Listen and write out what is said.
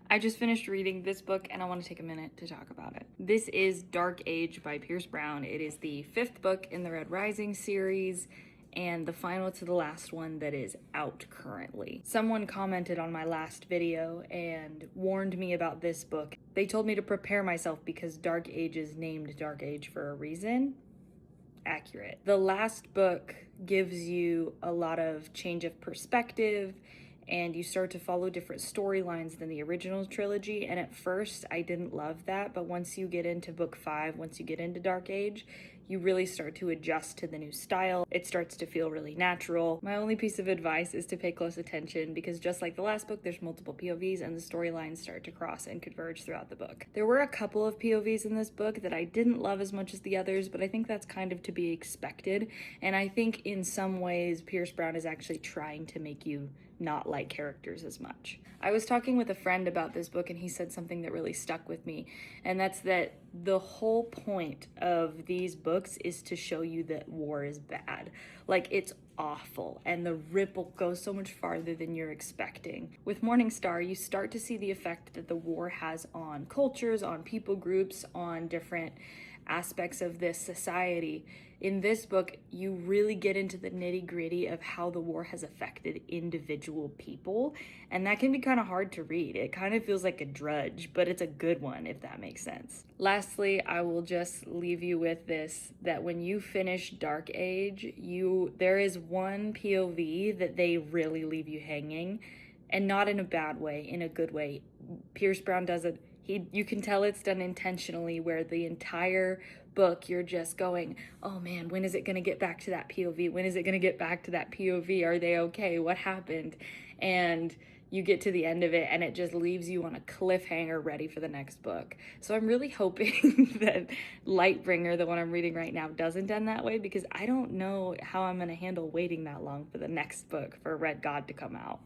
I just finished reading this book and I want to take a minute to talk about it. This is Dark Age by Pierce Brown. It is the 5th book in the Red Rising series and the final to the last one that is out currently. Someone commented on my last video and warned me about this book. They told me to prepare myself because Dark Age is named Dark Age for a reason. Accurate. The last book gives you a lot of change of perspective and you start to follow different storylines than the original trilogy. And at first, I didn't love that. But once you get into book 5, once you get into Dark Age, you really start to adjust to the new style. It starts to feel really natural. My only piece of advice is to pay close attention because just like the last book, there's multiple POVs and the storylines start to cross and converge throughout the book. There were a couple of POVs in this book that I didn't love as much as the others, but I think that's kind of to be expected. And I think in some ways, Pierce Brown is actually trying to make you not like characters as much. I was talking with a friend about this book and he said something that really stuck with me, and that's that the whole point of these books is to show you that war is bad. Like, it's awful and the ripple goes so much farther than you're expecting. With Morningstar, you start to see the effect that the war has on cultures, on people groups, on different aspects of this society. In this book, you really get into the nitty-gritty of how the war has affected individual people, and that can be kind of hard to read. It kind of feels like a drudge, but it's a good one, if that makes sense. Lastly, I will just leave you with this, that when you finish Dark Age, there is one POV that they really leave you hanging, and not in a bad way, in a good way. Pierce Brown does it. You can tell it's done intentionally, where the entire book you're just going, oh man, when is it going to get back to that POV? When is it going to get back to that POV? Are they okay? What happened? And you get to the end of it and it just leaves you on a cliffhanger ready for the next book. So I'm really hoping that Lightbringer, the one I'm reading right now, doesn't end that way, because I don't know how I'm going to handle waiting that long for the next book for Red God to come out.